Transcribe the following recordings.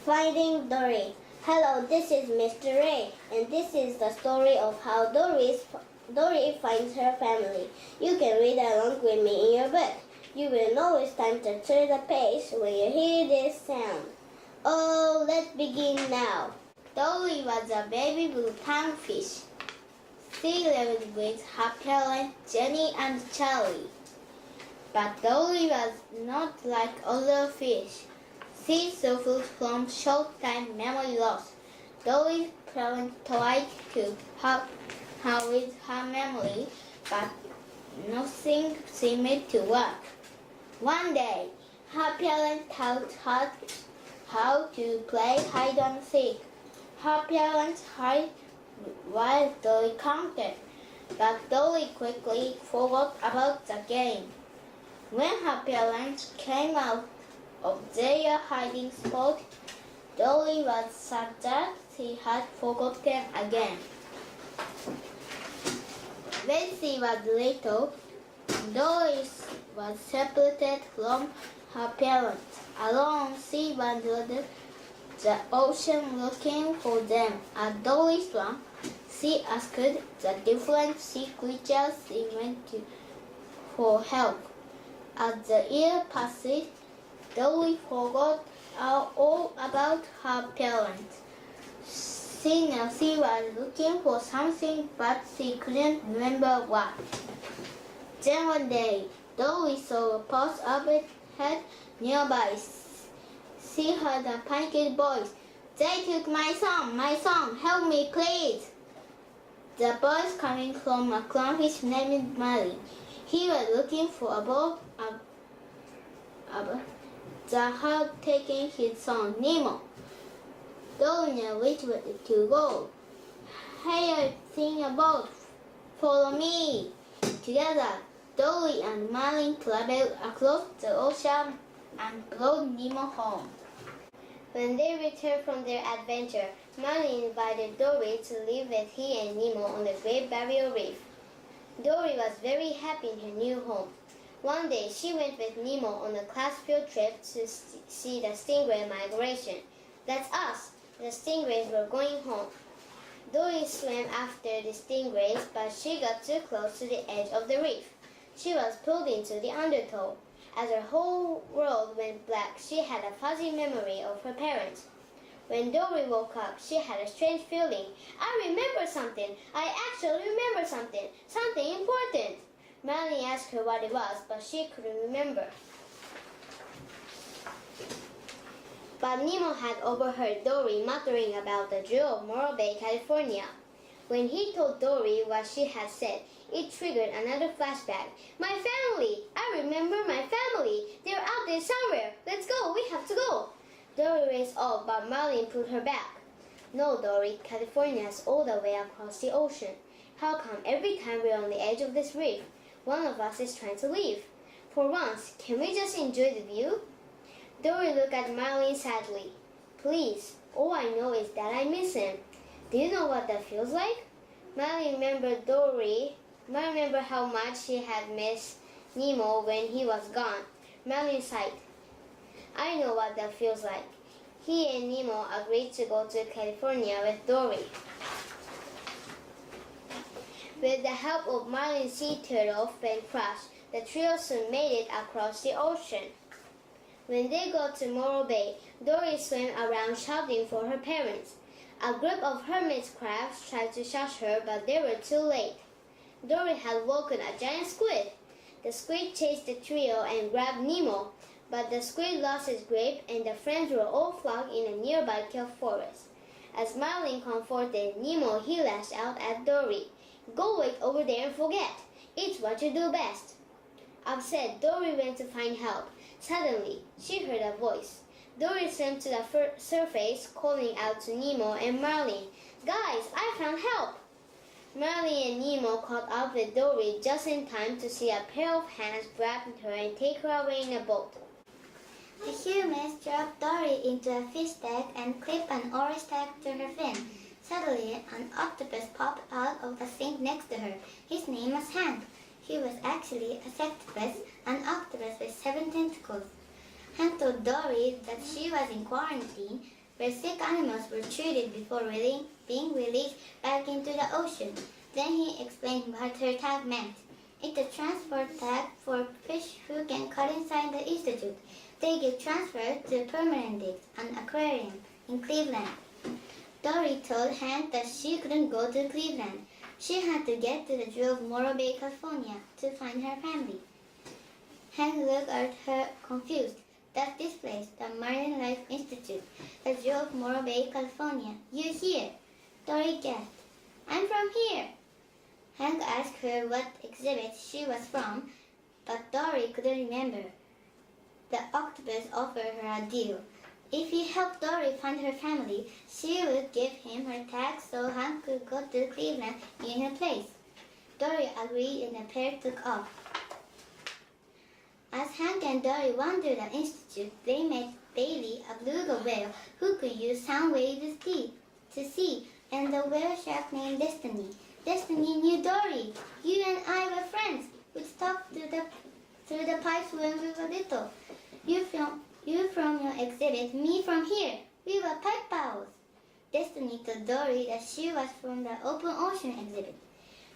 Finding Dory. Hello, this is Mr. Ray, and this is the story of how Dory finds her family. You can read along with me in your book. You will know it's time to turn the page when you hear this sound. Oh, let's begin now. Dory was a baby blue panfish. She lived with her parents, Jenny and Charlie. But Dory was not like other fish. She suffered from short-time memory loss. Dory's parents tried to help her with her memory, but nothing seemed to work. One day, her parents taught her how to play hide and seek. Her parents hid while Dory counted, but Dory quickly forgot about the game. When her parents came out of their hiding spot, Dory was sad that she had forgotten again. When she was little, Dory was separated from her parents. Alone, she wandered the ocean looking for them. As Dory swam, she asked the different sea creatures she went to for help. As the year passed, Dory forgot all about her parents. She knew she was looking for something, but she couldn't remember what. Then one day, Dory saw a post office head nearby. She heard a panicked voice. "They took my son, help me please." The voice coming from a clownfish named Marlin. He was looking for a boat that had taken his son Nemo. Dory knew which way to go. "Hey, I've seen a boat. Follow me." Together, Dory and Marlin traveled across the ocean and brought Nemo home. When they returned from their adventure, Marlin invited Dory to live with he and Nemo on the Great Barrier Reef. Dory was very happy in her new home. One day, she went with Nemo on a class field trip to see the stingray migration. "That's us." The stingrays were going home. Dory swam after the stingrays, but she got too close to the edge of the reef. She was pulled into the undertow. As her whole world went black, she had a fuzzy memory of her parents. When Dory woke up, she had a strange feeling. "I remember something. I actually remember something. Something important." Marlin asked her what it was, but she couldn't remember. But Nemo had overheard Dory muttering about the Jew of Morro Bay, California. When he told Dory what she had said, it triggered another flashback. "My family! I remember my family! They're out there somewhere! Let's go! We have to go!" Dory raced off, but Marlin pulled her back. "No, Dory, California is all the way across the ocean. How come every time we're on the edge of this reef, one of us is trying to leave? For once, can we just enjoy the view?" Dory looked at Marlin sadly. "Please, all I know is that I miss him. Do you know what that feels like?" Marlin remembered how much she had missed Nemo when he was gone. Marlin sighed. "I know what that feels like." He and Nemo agreed to go to California with Dory. With the help of Marlin's sea turtle and Crush, the trio soon made it across the ocean. When they got to Morro Bay, Dory swam around shouting for her parents. A group of hermit crabs tried to shush her, but they were too late. Dory had woken a giant squid. The squid chased the trio and grabbed Nemo, but the squid lost his grip and the friends were all flocked in a nearby kelp forest. As Marlin comforted Nemo, he lashed out at Dory. "Go wait over there and forget. It's what you do best." Upset, Dory went to find help. Suddenly, she heard a voice. Dory swam to the surface, calling out to Nemo and Marlin. "Guys, I found help!" Marlin and Nemo caught up with Dory just in time to see a pair of hands grab her and take her away in a boat. The humans dropped Dory into a fish tank and clipped an orange tag to her fin. Suddenly, an octopus popped out of the sink next to her. His name was Hank. He was actually a septopus, an octopus with 7 tentacles. Hank told Dory that she was in quarantine, where sick animals were treated before being released back into the ocean. Then he explained what her tag meant. It's a transport tag for fish who can cut inside the institute. They get transferred to permanent digs, an aquarium in Cleveland. Dory told Hank that she couldn't go to Cleveland. She had to get to the Zoo of Morro Bay, California, to find her family. Hank looked at her confused. That's this place, the Marine Life Institute, the Zoo of Morro Bay, California. You're here. Dory gasped. I'm from here. Hank asked her what exhibit she was from, but Dory couldn't remember. The octopus offered her a deal. If he helped Dory find her family, she would give him her tag so Hank could go to Cleveland in her place. Dory agreed and the pair took off. As Hank and Dory wandered the institute, they met Bailey, a beluga whale who could use sound waves to see, and the whale shark named Destiny. Destiny knew Dory. You and I were friends. We'd talk through the pipes when we were little. You from your exhibit, me from here. We were pipe pals. Destiny told Dory that she was from the open ocean exhibit.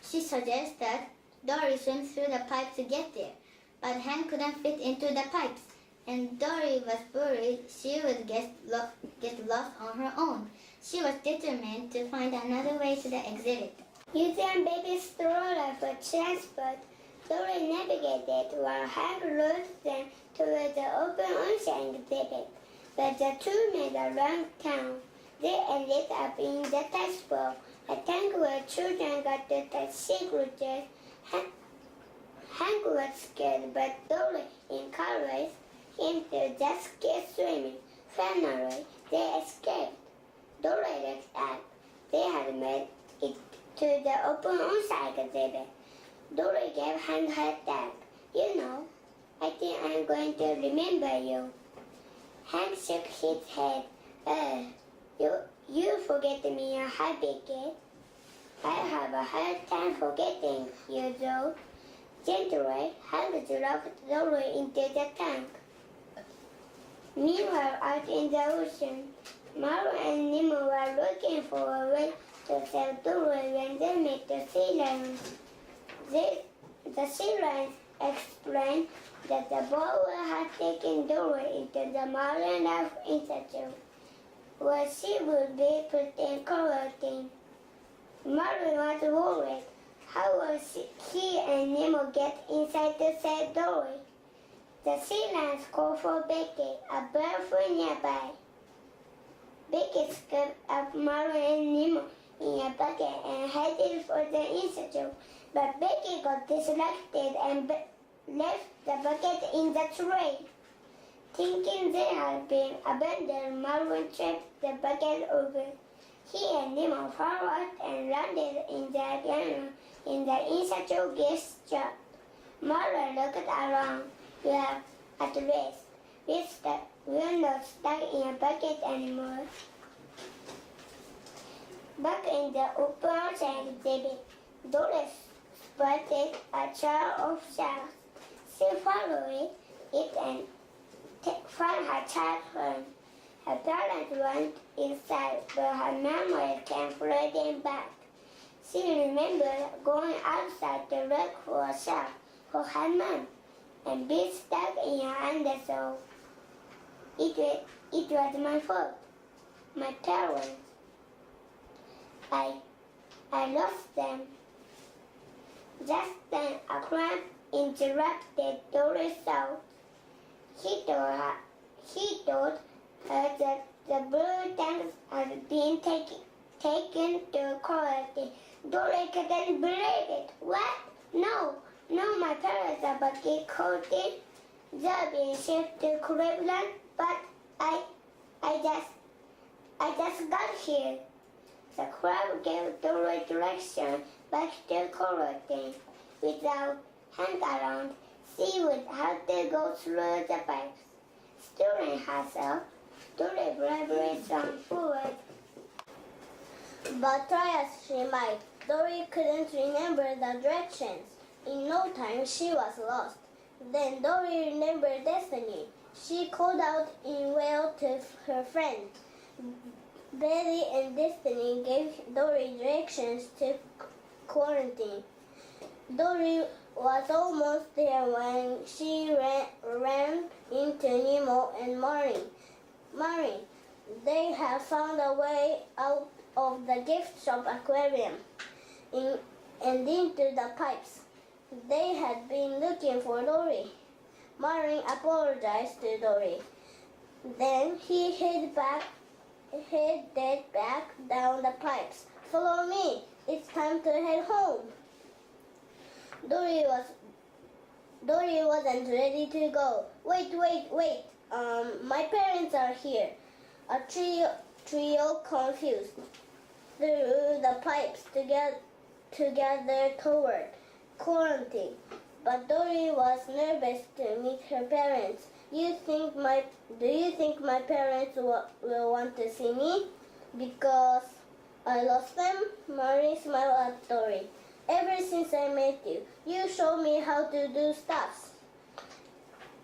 She suggested that Dory swim through the pipe to get there, but Hank couldn't fit into the pipes, and Dory was worried she would get lost on her own. She was determined to find another way to the exhibit. Using baby stroller for transport, Dory navigated while Hank rode them toward the open ocean exhibit. But the two made a wrong turn. They ended up in the tugboat, a tank where children got to touch sea creatures. Hank was scared, but Dory encouraged him to just keep swimming. Finally, they escaped. Dory looked up. They had made it to the open ocean exhibit. Dory gave Hank her tag. You know, I think I'm going to remember you. Hank shook his head. You forget me a happy kid. I have a hard time forgetting you, though. Gently, Hank dropped Dory into the tank. Meanwhile, out in the ocean, Maru and Nemo were looking for a way to save Dory when they met the sea lions. The sea lions explained that the boy had taken Dory into the Marine Life Institute, where she would be put in quarantine. Maru was worried. How would he and Nemo get inside to save Dory? The sea lions called for Becky, a bird nearby. Becky scooped up Maru and Nemo in a bucket and headed for the institute, but Becky got distracted and left the bucket in the tray. Thinking they had been abandoned, Maru tipped the bucket over. He and Nemo followed and landed in the institute guest shop. Maru looked around. We are at rest. We're not stuck in a bucket anymore. Back in the open ocean exhibit, Dory spotted a trail of sharks. She followed it and found her child home. Her parents went inside, but her memory came flooding back. She remembered going outside to look for a shark for her mom and being stuck in her undersoul. It was my fault. My parents. I lost them. Just then a crab interrupted Dory's thoughts. He told her that the blue tanks had been taken to quarantine. Dory couldn't believe it. What? No, my parents are back in quarantine. They're being shipped to Cleveland, but I just got here. The crab gave Dory direction back to quarantine. Without Hank around, she would have to go through the pipes. Steering herself, Dory bravely swam forward. But try as she might, Dory couldn't remember the directions. In no time, she was lost. Then Dory remembered Destiny. She called out in wail to her friend. Betty and Destiny gave Dory directions to quarantine. Dory was almost there when she ran into Nemo and Marin. They had found a way out of the gift shop aquarium and into the pipes. They had been looking for Dory. Marin apologized to Dory. Then he headed back down the pipes. Follow me. It's time to head home. Dory wasn't ready to go. Wait. My parents are here. A trio confused through the pipes together toward quarantine. But Dory was nervous to meet her parents. Do you think my parents will want to see me? Because I lost them? Marie smiled at Dory. Ever since I met you, you showed me how to do stuff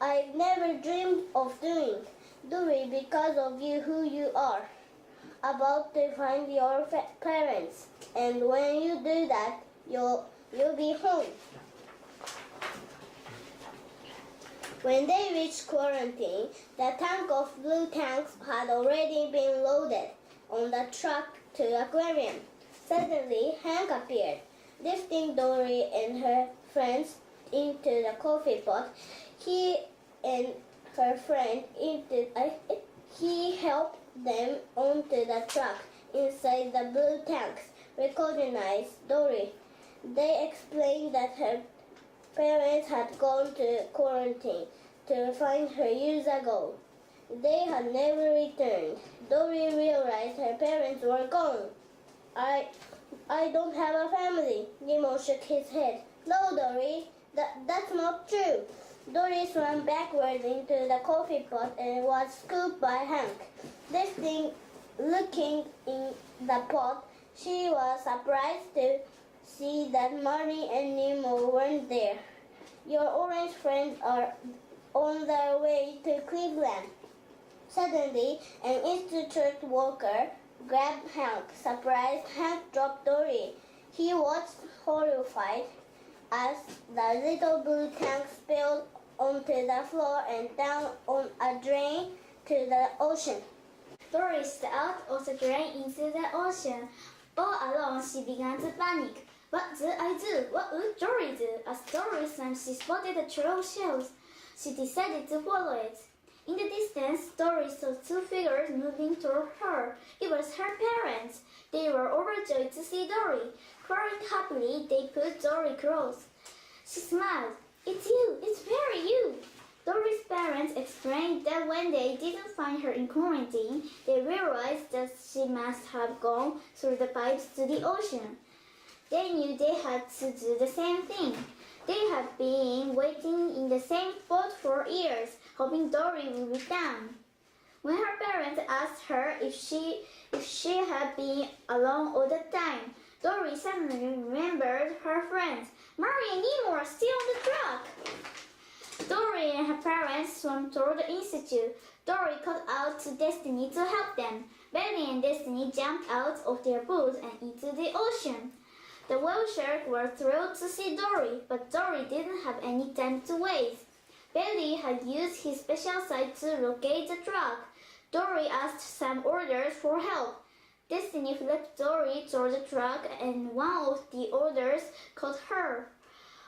I've never dreamed of doing. Dory, because of you, who you are, about to find your parents. And when you do that, you'll be home. When they reached quarantine, the tank of blue tanks had already been loaded on the truck to the aquarium. Suddenly, Hank appeared, lifting Dory and her friends into the coffee pot. He and her friend he helped them onto the truck inside the blue tanks. Recognized Dory. They explained that her parents had gone to quarantine to find her years ago. They had never returned. Dory realized her parents were gone. I don't have a family. Nemo shook his head. No, Dory, that's not true. Dory swam backwards into the coffee pot and was scooped by Hank. Looking in the pot, she was surprised to see that Marty and Nemo weren't there. Your orange friends are on their way to Cleveland. Suddenly, an institute worker grabbed Hank. Surprised, Hank dropped Dory. He watched horrified as the little blue tank spilled onto the floor and down on a drain to the ocean. Dory stepped out of the drain into the ocean. All along, she began to panic. What did I do? What would Dory do? As Dory swam, she spotted a trail of shells. She decided to follow it. In the distance, Dory saw two figures moving toward her. It was her parents. They were overjoyed to see Dory. Crying happily, they put Dory close. She smiled. It's you! It's very you! Dory's parents explained that when they didn't find her in quarantine, they realized that she must have gone through the pipes to the ocean. They knew they had to do the same thing. They had been waiting in the same spot for years, hoping Dory would be found. When her parents asked her if she had been alone all the time, Dory suddenly remembered her friends. Mary and Nemo are still on the truck. Dory and her parents swam toward the institute. Dory called out to Destiny to help them. Betty and Destiny jumped out of their boats and into the ocean. The whale sharks were thrilled to see Dory, but Dory didn't have any time to waste. Betty had used his special sight to locate the truck. Dory asked some others for help. Destiny flipped Dory toward the truck and one of the others caught her.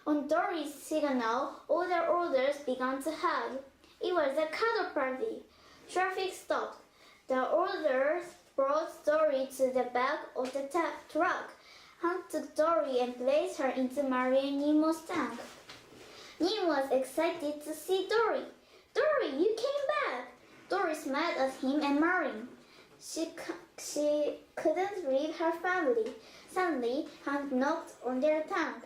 On Dory's signal, other others began to hug. It was a cuddle party. Traffic stopped. The others brought Dory to the back of the truck. Hank took Dory and placed her into Mary and Nemo's tank. Nemo was excited to see Dory. Dory, you came back! Dory smiled at him and Marin. She couldn't leave her family. Suddenly, Hank knocked on their tank.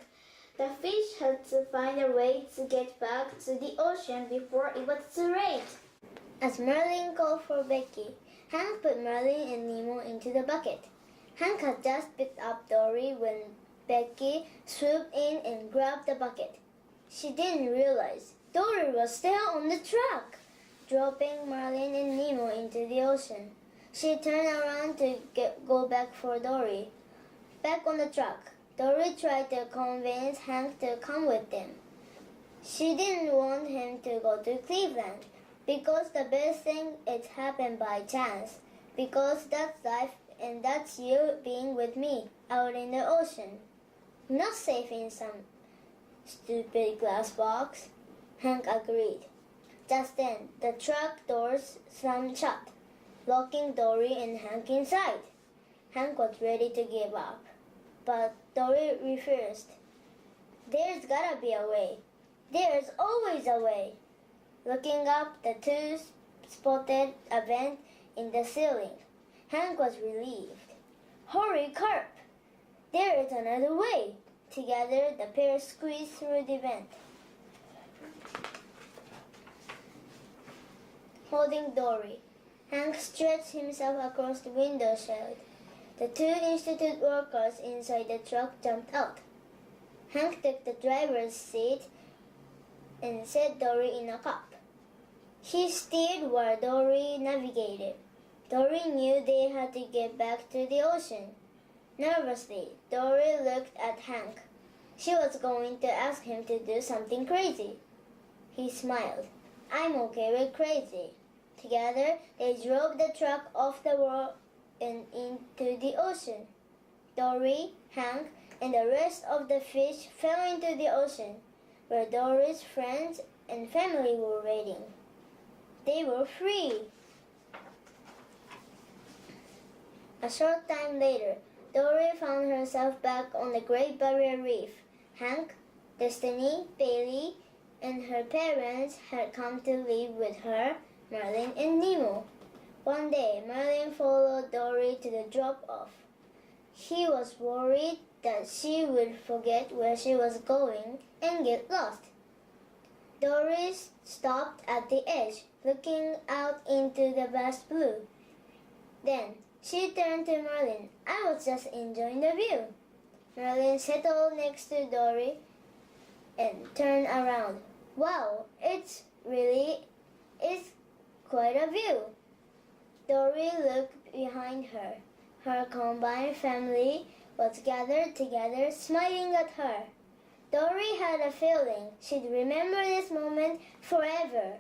The fish had to find a way to get back to the ocean before it was too late. As Merlin called for Becky, Hank put Merlin and Nemo into the bucket. Hank had just picked up Dory when Becky swooped in and grabbed the bucket. She didn't realize Dory was still on the truck, dropping Merlin and Nemo into the ocean. She turned around to go back for Dory. Back on the truck, Dory tried to convince Hank to come with them. She didn't want him to go to Cleveland because the best thing it happened by chance, because that's life and that's you being with me out in the ocean. Not safe in some stupid glass box. Hank agreed. Just then, the truck doors slammed shut, locking Dory and Hank inside. Hank was ready to give up, but Dory refused. There's gotta be a way. There's always a way. Looking up, the two spotted a vent in the ceiling. Hank was relieved. Hurry, Carp! There is another way. Together, the pair squeezed through the vent. Holding Dory, Hank stretched himself across the window shade. The two institute workers inside the truck jumped out. Hank took the driver's seat and set Dory in a cup. He steered while Dory navigated. Dory knew they had to get back to the ocean. Nervously, Dory looked at Hank. She was going to ask him to do something crazy. He smiled. I'm okay with crazy. Together, they drove the truck off the wall and into the ocean. Dory, Hank, and the rest of the fish fell into the ocean, where Dory's friends and family were waiting. They were free. A short time later, Dory found herself back on the Great Barrier Reef. Hank, Destiny, Bailey, and her parents had come to live with her, Merlin, and Nemo. One day, Merlin followed Dory to the drop-off. He was worried that she would forget where she was going and get lost. Dory stopped at the edge, looking out into the vast blue. Then, she turned to Merlin. I was just enjoying the view. Merlin settled next to Dory and turned around. Wow, it's quite a view. Dory looked behind her. Her combined family was gathered together, smiling at her. Dory had a feeling she'd remember this moment forever.